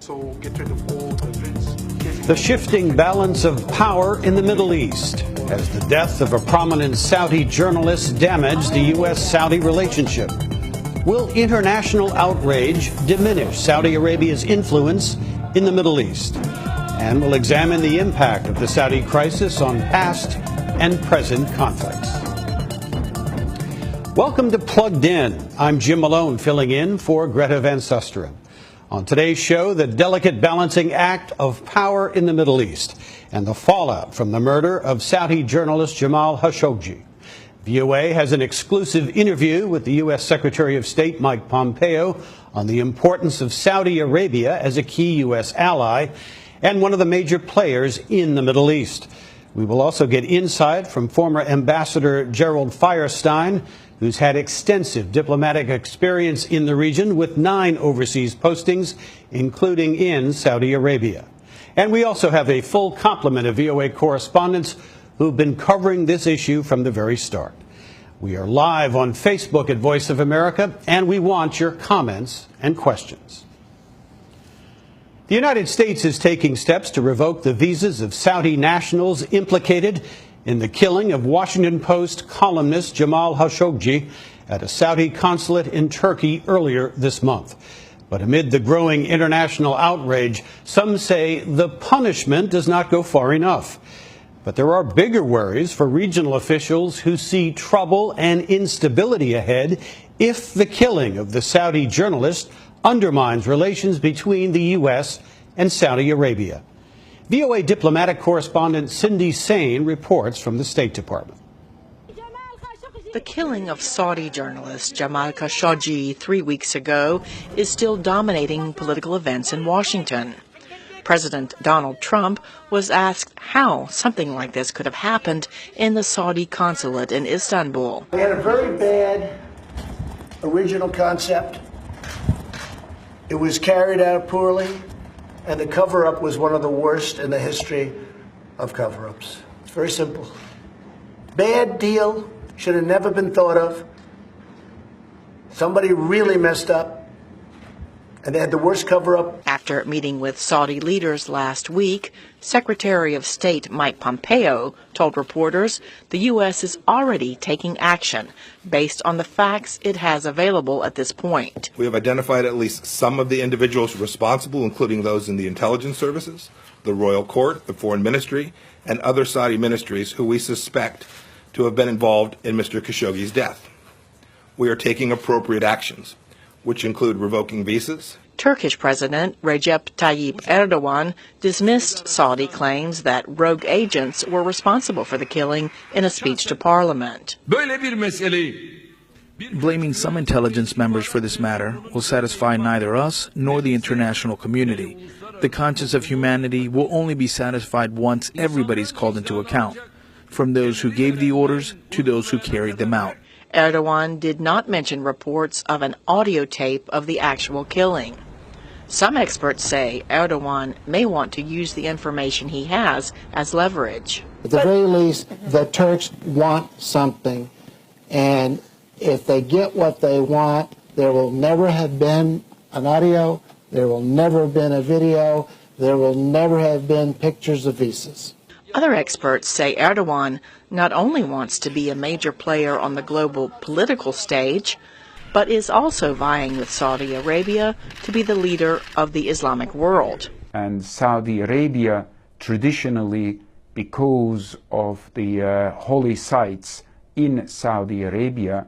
So get rid of all the events. The shifting balance of power in the Middle East as the death of a prominent Saudi journalist damaged the U.S.-Saudi relationship. Will international outrage diminish Saudi Arabia's influence in the Middle East? And we'll examine the impact of the Saudi crisis on past and present conflicts. Welcome to Plugged In. I'm Jim Malone, filling in for Greta Van Susteren. On today's show, the delicate balancing act of power in the Middle East and the fallout from the murder of Saudi journalist Jamaal Khashoggi. VOA has an exclusive interview with the U.S. Secretary of State Mike Pompeo on the importance of Saudi Arabia as a key U.S. ally and one of the major players in the Middle East. We will also get insight from former Ambassador Gerald Feierstein, who's had extensive diplomatic experience in the region with 9 overseas postings, including in Saudi Arabia. And we also have a full complement of VOA correspondents who've been covering this issue from the very start. We are live on Facebook at Voice of America, and we want your comments and questions. The United States is taking steps to revoke the visas of Saudi nationals implicated in the killing of Washington Post columnist Jamaal Khashoggi at a Saudi consulate in Turkey earlier this month. But amid the growing international outrage, some say the punishment does not go far enough. But there are bigger worries for regional officials who see trouble and instability ahead if the killing of the Saudi journalist undermines relations between the U.S. and Saudi Arabia. VOA diplomatic correspondent Cindy Sain reports from the State Department. The killing of Saudi journalist Jamaal Khashoggi 3 weeks ago is still dominating political events in Washington. President Donald Trump was asked how something like this could have happened in the Saudi consulate in Istanbul. They had a very bad original concept. It was carried out poorly, and the cover-up was one of the worst in the history of cover-ups. It's very simple. Bad deal, should have never been thought of. Somebody really messed up, and they had the worst cover-up. After meeting with Saudi leaders last week, Secretary of State Mike Pompeo told reporters the U.S. is already taking action based on the facts it has available at this point. We have identified at least some of the individuals responsible, including those in the intelligence services, the royal court, the foreign ministry, and other Saudi ministries who we suspect to have been involved in Mr. Khashoggi's death. We are taking appropriate actions, which include revoking visas. Turkish President Recep Tayyip Erdogan dismissed Saudi claims that rogue agents were responsible for the killing in a speech to parliament. Blaming some intelligence members for this matter will satisfy neither us nor the international community. The conscience of humanity will only be satisfied once everybody's called into account, from those who gave the orders to those who carried them out. Erdogan did not mention reports of an audio tape of the actual killing. Some experts say Erdogan may want to use the information he has as leverage. At the very least, the Turks want something, and if they get what they want, there will never have been an audio, there will never have been a video, there will never have been pictures of visas. Other experts say Erdogan not only wants to be a major player on the global political stage, but is also vying with Saudi Arabia to be the leader of the Islamic world. And Saudi Arabia, traditionally, because of the holy sites in Saudi Arabia,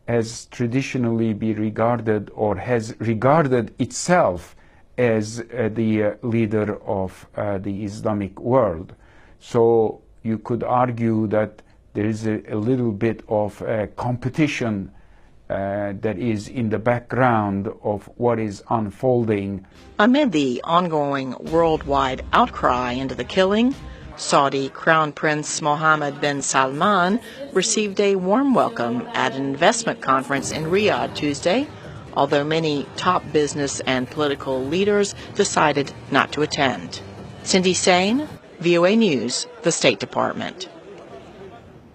has traditionally been regarded or has regarded itself as the leader of the Islamic world. So you could argue that there is a little bit of competition that is in the background of what is unfolding. Amid the ongoing worldwide outcry into the killing, Saudi Crown Prince Mohammed bin Salman received a warm welcome at an investment conference in Riyadh Tuesday, although many top business and political leaders decided not to attend. Cindy Sain, VOA News, the State Department.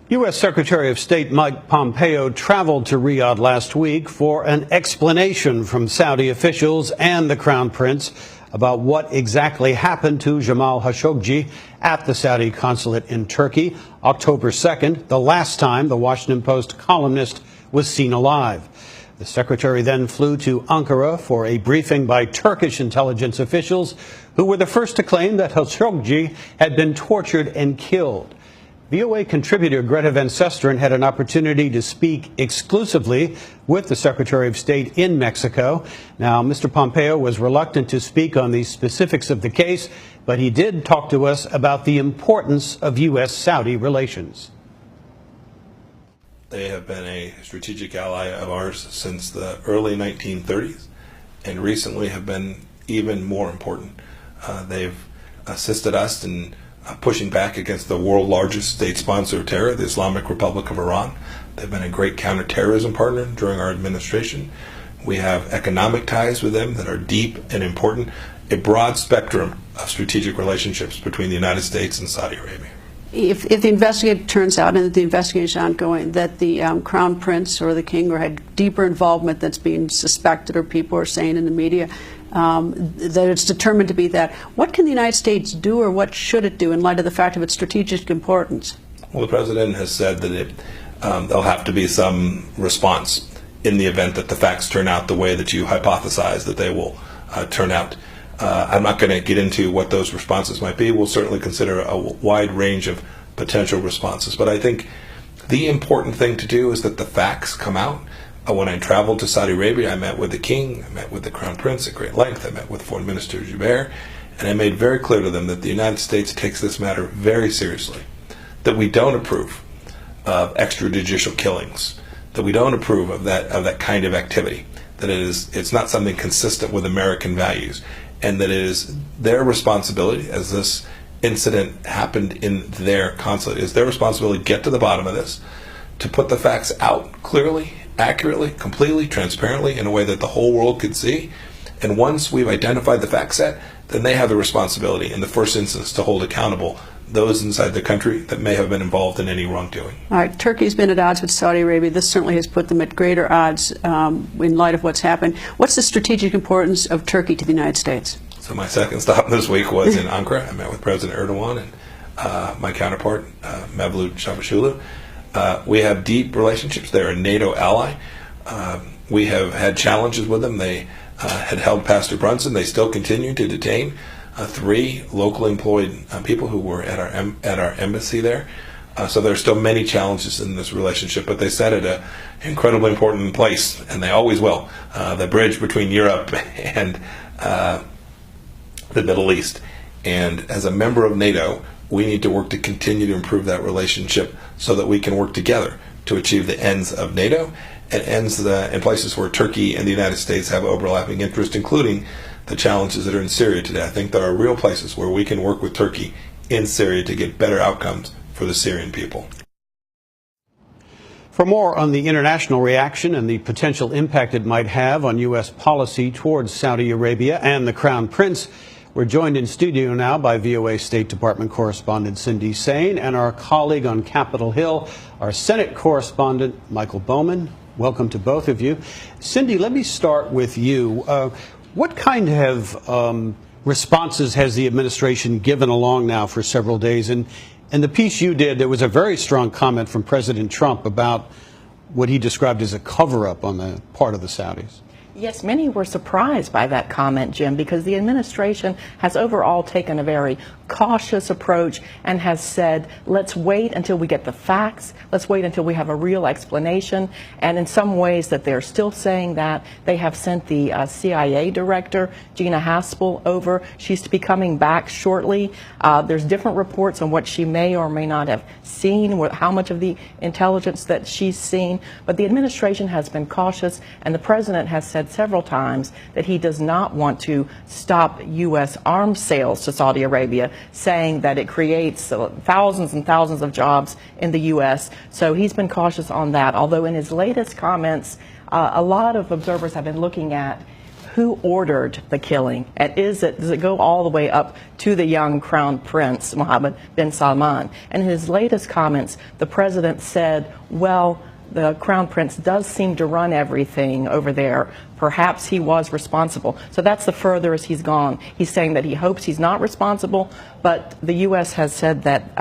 U.S. Secretary of State Mike Pompeo traveled to Riyadh last week for an explanation from Saudi officials and the Crown Prince about what exactly happened to Jamaal Khashoggi at the Saudi consulate in Turkey, October 2nd, the last time the Washington Post columnist was seen alive. The secretary then flew to Ankara for a briefing by Turkish intelligence officials, who were the first to claim that Khashoggi had been tortured and killed. VOA contributor Greta Van Susteren had an opportunity to speak exclusively with the Secretary of State in Mexico. Now, Mr. Pompeo was reluctant to speak on the specifics of the case, but he did talk to us about the importance of U.S.-Saudi relations. They have been a strategic ally of ours since the early 1930s, and recently have been even more important. They've assisted us in pushing back against the world's largest state sponsor of terror, the Islamic Republic of Iran. They've been a great counterterrorism partner during our administration. We have economic ties with them that are deep and important, a broad spectrum of strategic relationships between the United States and Saudi Arabia. If the investigation turns out, and the investigation is ongoing, that the Crown Prince or the King or had deeper involvement that's being suspected, or people are saying in the media, that it's determined to be that, what can the United States do, or what should it do in light of the fact of its strategic importance? Well, the President has said that there'll have to be some response in the event that the facts turn out the way that you hypothesize that they will turn out. I'm not going to get into what those responses might be. We'll certainly consider a wide range of potential responses. But I think the important thing to do is that the facts come out. When I traveled to Saudi Arabia, I met with the King, I met with the Crown Prince at great length, I met with Foreign Minister Jubair, and I made very clear to them that the United States takes this matter very seriously, that we don't approve of extrajudicial killings, that we don't approve of that kind of activity, that it's not something consistent with American values, and that it is their responsibility, as this incident happened in their consulate, it's their responsibility to get to the bottom of this, to put the facts out clearly, accurately, completely, transparently, in a way that the whole world could see. And once we've identified the fact set, then they have the responsibility in the first instance to hold accountable those inside the country that may have been involved in any wrongdoing. All right, Turkey's been at odds with Saudi Arabia. This certainly has put them at greater odds in light of what's happened. What's the strategic importance of Turkey to the United States? So my second stop this week was in Ankara. I met with President Erdogan and my counterpart, Mevlut Çavuşoğlu. We have deep relationships. They're a NATO ally. We have had challenges with them. They had held Pastor Brunson. They still continue to detain 3 locally employed people who were at our embassy there. So there are still many challenges in this relationship, but they set it an incredibly important place, and they always will. The bridge between Europe and the Middle East. And as a member of NATO, we need to work to continue to improve that relationship so that we can work together to achieve the ends of NATO and ends in places where Turkey and the United States have overlapping interests, including the challenges that are in Syria today. I think there are real places where we can work with Turkey in Syria to get better outcomes for the Syrian people. For more on the international reaction and the potential impact it might have on U.S. policy towards Saudi Arabia and the Crown Prince, we're joined in studio now by VOA State Department correspondent Cindy Saine and our colleague on Capitol Hill, our Senate correspondent Michael Bowman. Welcome to both of you. Cindy, let me start with you. What kind of responses has the administration given along now for several days? And the piece you did, there was a very strong comment from President Trump about what he described as a cover-up on the part of the Saudis. Yes, many were surprised by that comment, Jim, because the administration has overall taken a very cautious approach and has said, let's wait until we get the facts, let's wait until we have a real explanation. And in some ways that they're still saying that, they have sent the CIA director, Gina Haspel, over. She's to be coming back shortly. There's different reports on what she may or may not have seen, how much of the intelligence that she's seen. But the administration has been cautious, and the president has said several times that he does not want to stop U.S. arms sales to Saudi Arabia, saying that it creates thousands and thousands of jobs in the U.S. So he's been cautious on that, although in his latest comments, a lot of observers have been looking at who ordered the killing, and does it go all the way up to the young Crown Prince, Mohammed bin Salman? And in his latest comments, the president said, well, the Crown Prince does seem to run everything over there. Perhaps he was responsible. So that's the furthest he's gone. He's saying that he hopes he's not responsible, but the U.S. has said that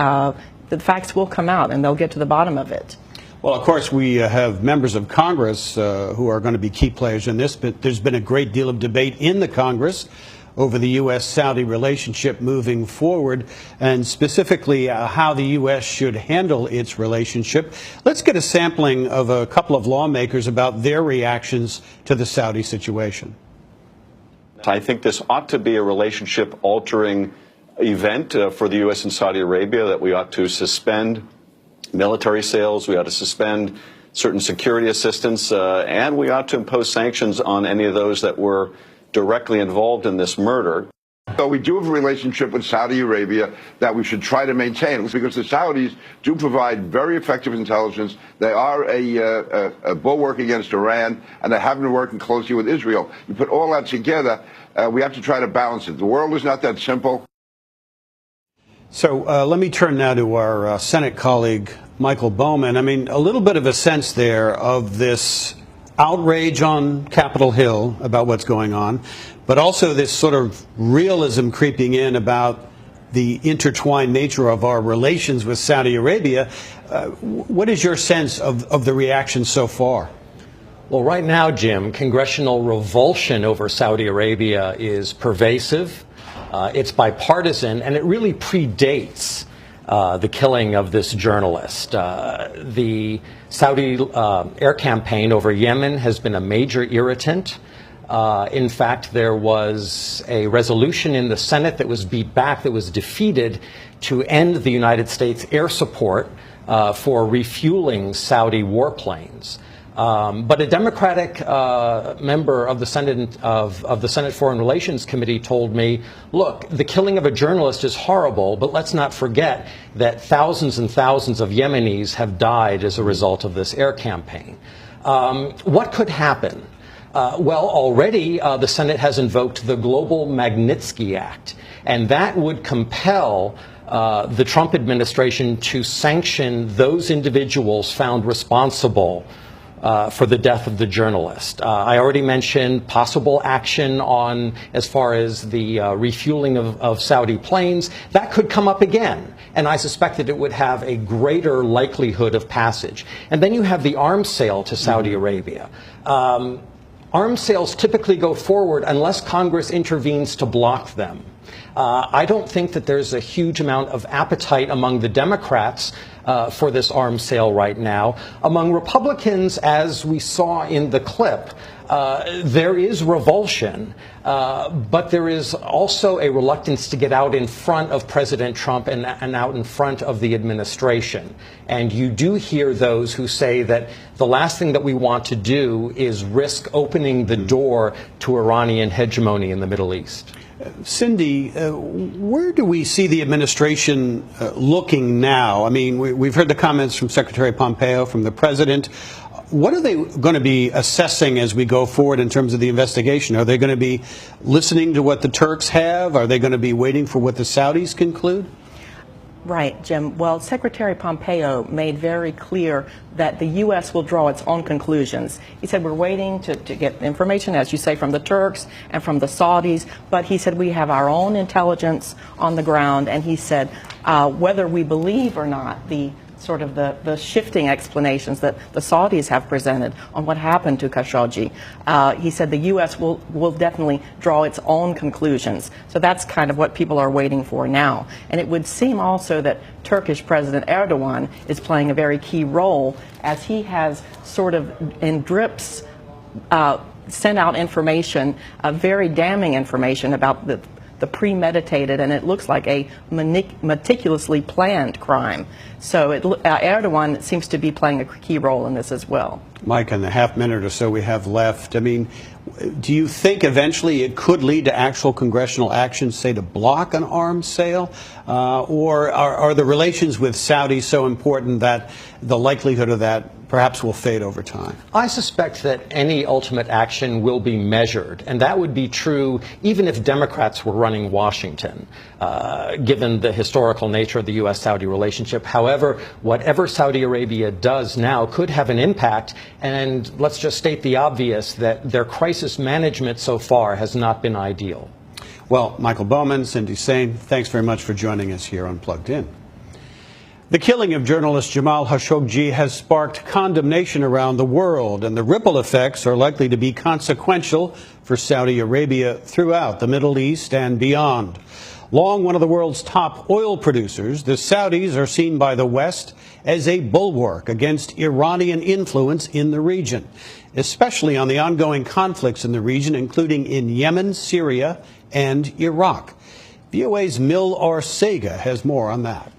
the facts will come out and they'll get to the bottom of it. Well, of course, we have members of Congress who are going to be key players in this, but there's been a great deal of debate in the Congress over the U.S.-Saudi relationship moving forward, and specifically how the U.S. should handle its relationship. Let's get a sampling of a couple of lawmakers about their reactions to the Saudi situation. I think this ought to be a relationship-altering event for the U.S. and Saudi Arabia, that we ought to suspend military sales, we ought to suspend certain security assistance, and we ought to impose sanctions on any of those that were directly involved in this murder. So we do have a relationship with Saudi Arabia that we should try to maintain, because the Saudis do provide very effective intelligence. They are a bulwark against Iran, and they have been working closely with Israel. You put all that together, we have to try to balance it. The world is not that simple. So let me turn now to our Senate colleague, Michael Bowman. I mean, a little bit of a sense there of this outrage on Capitol Hill about what's going on, but also this sort of realism creeping in about the intertwined nature of our relations with Saudi Arabia. What is your sense of the reaction so far? Well, right now, Jim, congressional revulsion over Saudi Arabia is pervasive. It's bipartisan, and it really predates the killing of this journalist. The Saudi air campaign over Yemen has been a major irritant. In fact, there was a resolution in the Senate that was beat back, that was defeated, to end the United States air support for refueling Saudi warplanes. But a Democratic member of the Senate Foreign Relations Committee told me, look, the killing of a journalist is horrible, but let's not forget that thousands and thousands of Yemenis have died as a result of this air campaign. What could happen? Well, already the Senate has invoked the Global Magnitsky Act, and that would compel the Trump administration to sanction those individuals found responsible for the death of the journalist. I already mentioned possible action on as far as the refueling of Saudi planes. That could come up again, and I suspect that it would have a greater likelihood of passage. And then you have the arms sale to Saudi Arabia. Arms sales typically go forward unless Congress intervenes to block them. I don't think that there's a huge amount of appetite among the Democrats for this arms sale right now. Among Republicans, as we saw in the clip, there is revulsion, but there is also a reluctance to get out in front of President Trump and out in front of the administration. And you do hear those who say that the last thing that we want to do is risk opening the door to Iranian hegemony in the Middle East. Cindy, where do we see the administration looking now? I mean, we've heard the comments from Secretary Pompeo, from the president. What are they going to be assessing as we go forward in terms of the investigation? Are they going to be listening to what the Turks have? Are they going to be waiting for what the Saudis conclude? Right, Jim. Well, Secretary Pompeo made very clear that the U.S. will draw its own conclusions. He said we're waiting to get information, as you say, from the Turks and from the Saudis, but he said we have our own intelligence on the ground, and he said whether we believe or not the shifting explanations that the Saudis have presented on what happened to Khashoggi. He said the U.S. will definitely draw its own conclusions. So that's kind of what people are waiting for now. And it would seem also that Turkish President Erdogan is playing a very key role, as he has sort of in drips sent out information, very damning information about the premeditated, and it looks like a meticulously planned crime. So Erdogan seems to be playing a key role in this as well. Mike, in the half minute or so we have left, I mean, do you think eventually it could lead to actual congressional action, say, to block an arms sale? Or are the relations with Saudi so important that the likelihood of that perhaps will fade over time? I suspect that any ultimate action will be measured, and that would be true even if Democrats were running Washington, given the historical nature of the U.S.-Saudi relationship. However, whatever Saudi Arabia does now could have an impact, and let's just state the obvious, that their crisis management so far has not been ideal. Well, Michael Bowman, Cindy Sain, thanks very much for joining us here on Plugged In. The killing of journalist Jamaal Khashoggi has sparked condemnation around the world, and the ripple effects are likely to be consequential for Saudi Arabia throughout the Middle East and beyond. Long one of the world's top oil producers, the Saudis are seen by the West as a bulwark against Iranian influence in the region, especially on the ongoing conflicts in the region, including in Yemen, Syria, and Iraq. VOA's Mil Arsega has more on that.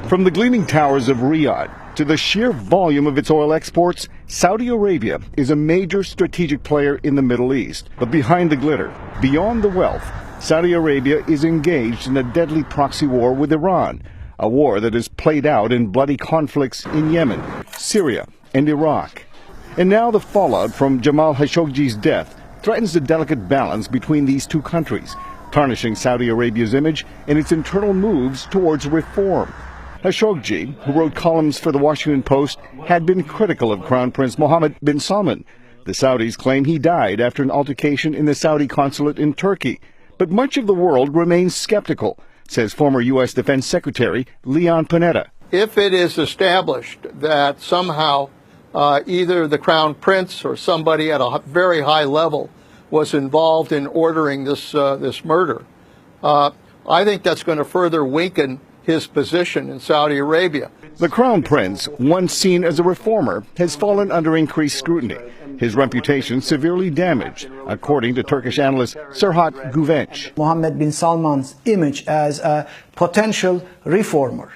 From the gleaming towers of Riyadh to the sheer volume of its oil exports, Saudi Arabia is a major strategic player in the Middle East. But behind the glitter, beyond the wealth, Saudi Arabia is engaged in a deadly proxy war with Iran, a war that has played out in bloody conflicts in Yemen, Syria, and Iraq. And now the fallout from Jamaal Khashoggi's death threatens the delicate balance between these two countries, tarnishing Saudi Arabia's image and its internal moves towards reform. Khashoggi, who wrote columns for the Washington Post, had been critical of Crown Prince Mohammed bin Salman. The Saudis claim he died after an altercation in the Saudi consulate in Turkey. But much of the world remains skeptical, says former U.S. Defense Secretary Leon Panetta. If it is established that somehow either the Crown Prince or somebody at a very high level was involved in ordering this murder, I think that's going to further weaken his position in Saudi Arabia. The Crown Prince, once seen as a reformer, has fallen under increased scrutiny. His reputation severely damaged, according to Turkish analyst Serhat Güvenç. Mohammed bin Salman's image as a potential reformer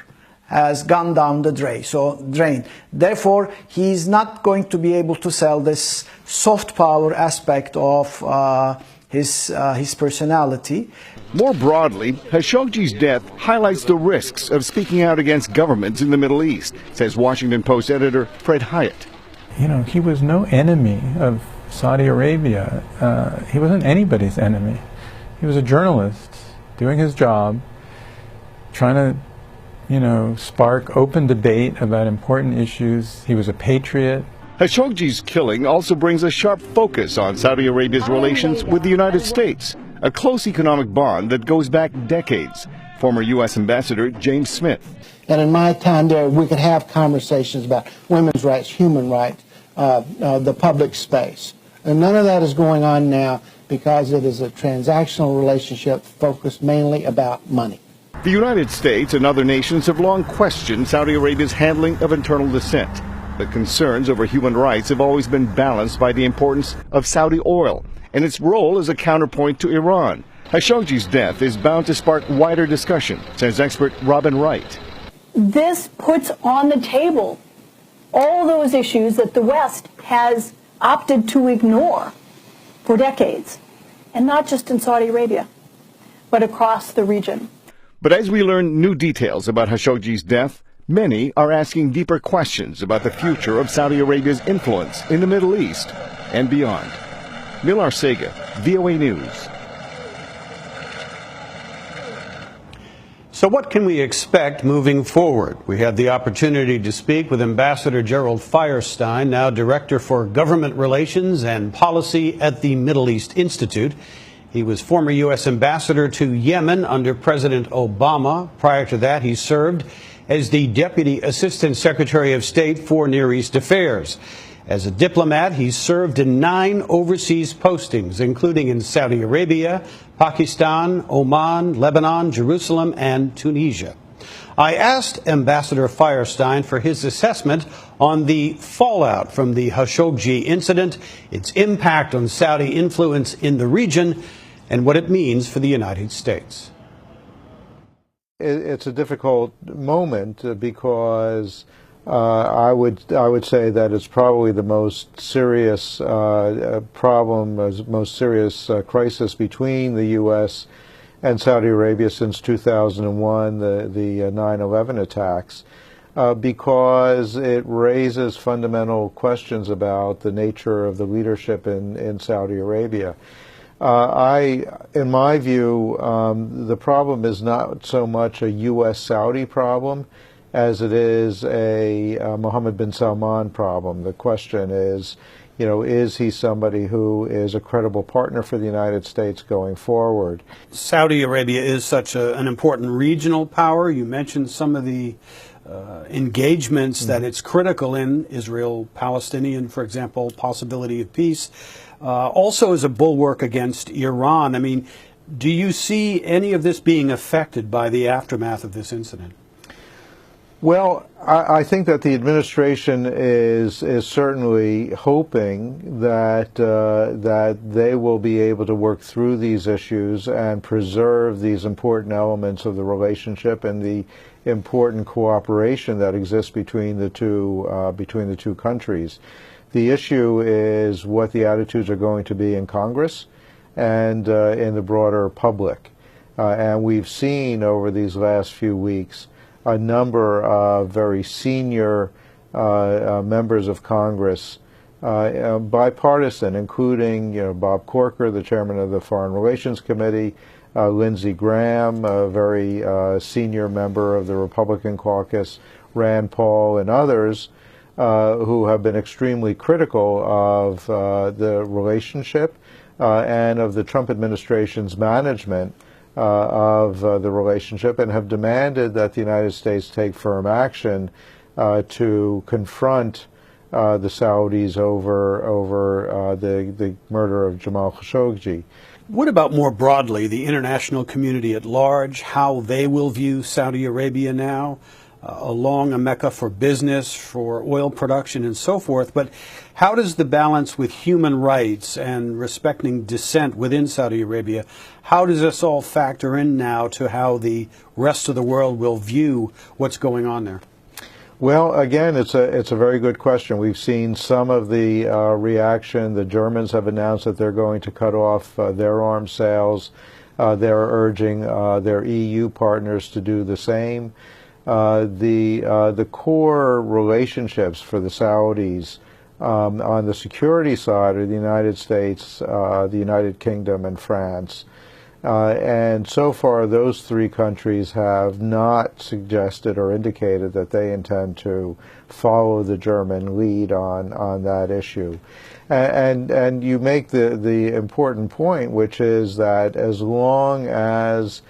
has gone down the drain. Therefore, he's not going to be able to sell this soft power aspect of his personality. More broadly, Khashoggi's death highlights the risks of speaking out against governments in the Middle East, says Washington Post editor Fred Hyatt. You know, he was no enemy of Saudi Arabia. He wasn't anybody's enemy. He was a journalist doing his job, trying to, spark open debate about important issues. He was a patriot. Khashoggi's killing also brings a sharp focus on Saudi Arabia's relations with the United States, a close economic bond that goes back decades. Former U.S. Ambassador James Smith. And in my time there, we could have conversations about women's rights, human rights, the public space. And none of that is going on now because it is a transactional relationship focused mainly about money. The United States and other nations have long questioned Saudi Arabia's handling of internal dissent. The concerns over human rights have always been balanced by the importance of Saudi oil and its role as a counterpoint to Iran. Khashoggi's death is bound to spark wider discussion, says expert Robin Wright. This puts on the table all those issues that the West has opted to ignore for decades, and not just in Saudi Arabia, but across the region. But as we learn new details about Khashoggi's death, many are asking deeper questions about the future of Saudi Arabia's influence in the Middle East and beyond. Mil Arsega, VOA News. So what can we expect moving forward? We had the opportunity to speak with Ambassador Gerald Firestein, now Director for Government Relations and Policy at the Middle East Institute. He was former U.S. Ambassador to Yemen under President Obama. Prior to that, he served as the Deputy Assistant Secretary of State for Near East Affairs. As a diplomat, he served in 9 overseas postings, including in Saudi Arabia, Pakistan, Oman, Lebanon, Jerusalem, and Tunisia. I asked Ambassador Firestein for his assessment on the fallout from the Khashoggi incident, its impact on Saudi influence in the region, and what it means for the United States. It's a difficult moment because I would say that it's probably the most serious problem, most serious crisis between the U.S. and Saudi Arabia since 2001, the 9/11 attacks, because it raises fundamental questions about the nature of the leadership in Saudi Arabia. In my view, the problem is not so much a U.S.-Saudi problem as it is a Mohammed bin Salman problem. The question is, is he somebody who is a credible partner for the United States going forward? Saudi Arabia is such an important regional power. You mentioned some of the engagements that it's critical in, Israel-Palestinian, for example, possibility of peace. Also as a bulwark against Iran. I mean, do you see any of this being affected by the aftermath of this incident? Well, I think that the administration is certainly hoping that that they will be able to work through these issues and preserve these important elements of the relationship and the important cooperation that exists between the two countries. The issue is what the attitudes are going to be in Congress and in the broader public. And we've seen over these last few weeks a number of very senior members of Congress, bipartisan, including Bob Corker, the chairman of the Foreign Relations Committee, Lindsey Graham, a very senior member of the Republican caucus, Rand Paul, and others, who have been extremely critical of the relationship and of the Trump administration's management of the relationship, and have demanded that the United States take firm action to confront the Saudis over the murder of Jamaal Khashoggi. What about more broadly the international community at large, how they will view Saudi Arabia now? Along a Mecca for business, for oil production, and so forth. But how does the balance with human rights and respecting dissent within Saudi Arabia, how does this all factor in now to how the rest of the world will view what's going on there? Well, again, it's a very good question. We've seen some of the reaction. The Germans have announced that they're going to cut off their arms sales. They're urging their EU partners to do the same. The core relationships for the Saudis on the security side are the United States, the United Kingdom, and France. And so far, those three countries have not suggested or indicated that they intend to follow the German lead on that issue. And you make the important point, which is that as long as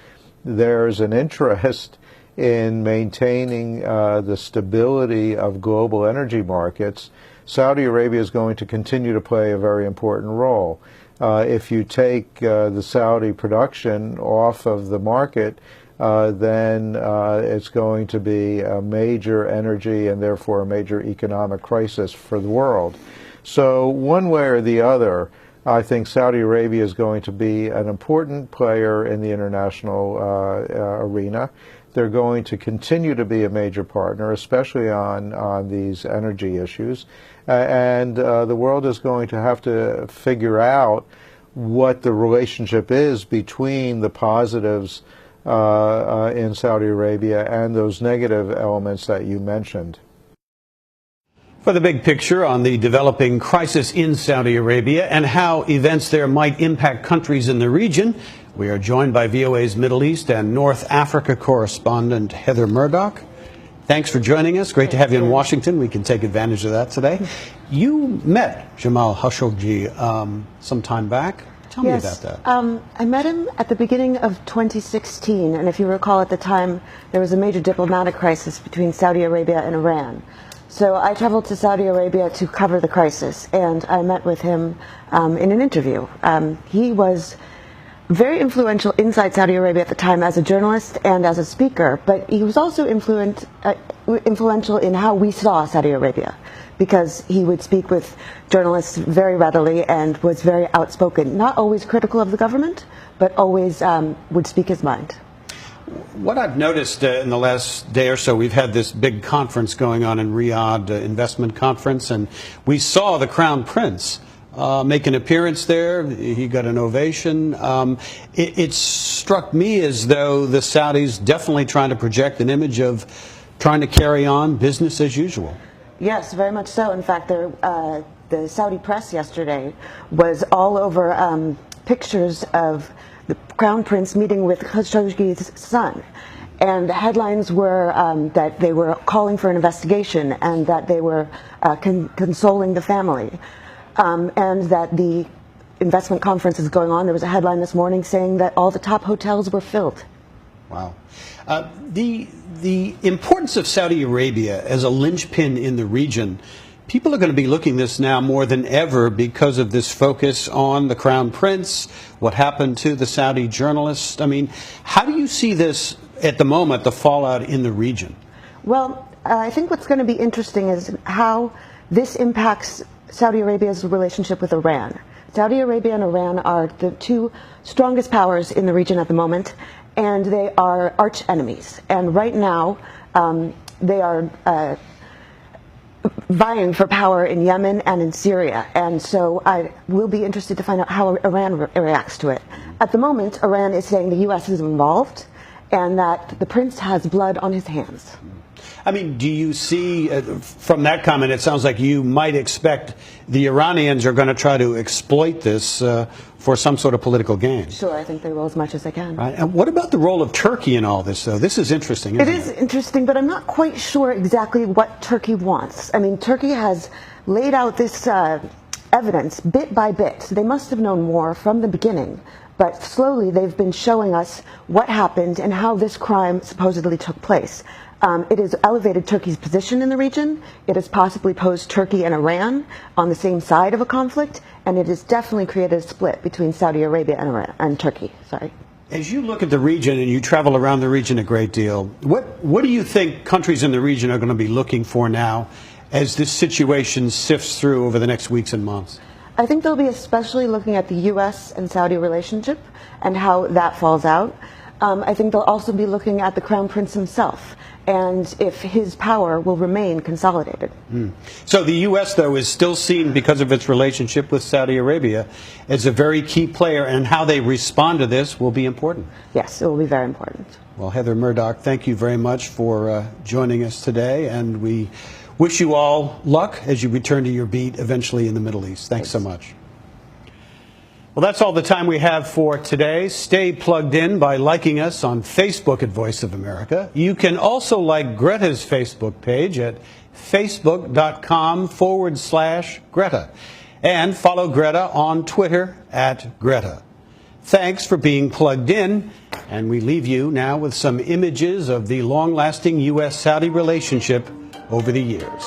there's an interest in maintaining the stability of global energy markets, Saudi Arabia is going to continue to play a very important role. If you take the Saudi production off of the market, then it's going to be a major energy and therefore a major economic crisis for the world. So one way or the other, I think Saudi Arabia is going to be an important player in the international arena. They're going to continue to be a major partner, especially on these energy issues. And the world is going to have to figure out what the relationship is between the positives in Saudi Arabia and those negative elements that you mentioned. For the big picture on the developing crisis in Saudi Arabia and how events there might impact countries in the region, we are joined by VOA's Middle East and North Africa correspondent Heather Murdoch. Thanks for joining us. Great to have you in Washington. We can take advantage of that today. You met Jamaal Khashoggi some time back. Tell me about that. I met him at the beginning of 2016, and if you recall at the time, there was a major diplomatic crisis between Saudi Arabia and Iran. So I traveled to Saudi Arabia to cover the crisis, and I met with him in an interview. He was very influential inside Saudi Arabia at the time as a journalist and as a speaker, but he was also influential in how we saw Saudi Arabia, because he would speak with journalists very readily and was very outspoken, not always critical of the government, but always would speak his mind. What I've noticed in the last day or so, we've had this big conference going on in Riyadh, investment conference, and we saw the Crown Prince make an appearance there. He got an ovation. It struck me as though the Saudis definitely trying to project an image of trying to carry on business as usual. Yes, very much so. In fact, the Saudi press yesterday was all over pictures of the Crown Prince meeting with Khashoggi's son. And the headlines were that they were calling for an investigation and that they were consoling the family. And that the investment conference is going on. There was a headline this morning saying that all the top hotels were filled. Wow. The importance of Saudi Arabia as a linchpin in the region, people are going to be looking this now more than ever because of this focus on the Crown Prince, what happened to the Saudi journalists. I mean, how do you see this at the moment, the fallout in the region? Well, I think what's going to be interesting is how this impacts Saudi Arabia's relationship with Iran. Saudi Arabia and Iran are the two strongest powers in the region at the moment, and they are arch enemies. And right now, they are vying for power in Yemen and in Syria. And so I will be interested to find out how Iran reacts to it. At the moment, Iran is saying the U.S. is involved and that the prince has blood on his hands. I mean, do you see, from that comment, it sounds like you might expect the Iranians are going to try to exploit this for some sort of political gain? Sure, I think they will as much as they can. Right. And what about the role of Turkey in all this, though? This is interesting, isn't it? It is interesting, but I'm not quite sure exactly what Turkey wants. I mean, Turkey has laid out this evidence bit by bit. They must have known more from the beginning. But slowly they've been showing us what happened and how this crime supposedly took place. It has elevated Turkey's position in the region. It has possibly posed Turkey and Iran on the same side of a conflict, and it has definitely created a split between Saudi Arabia and Iran, and Turkey. Sorry. As you look at the region and you travel around the region a great deal, what do you think countries in the region are going to be looking for now as this situation sifts through over the next weeks and months? I think they'll be especially looking at the U.S. and Saudi relationship and how that falls out. I think they'll also be looking at the Crown Prince himself and if his power will remain consolidated. So the U.S., though, is still seen, because of its relationship with Saudi Arabia, as a very key player, and how they respond to this will be important. Yes, it will be very important. Well, Heather Murdoch, thank you very much for joining us today, and we wish you all luck as you return to your beat eventually in the Middle East. Thanks so much. Well, that's all the time we have for today. Stay plugged in by liking us on Facebook at Voice of America. You can also like Greta's Facebook page at facebook.com/Greta. And follow Greta on Twitter at Greta. Thanks for being plugged in. And we leave you now with some images of the long-lasting U.S.-Saudi relationship over the years.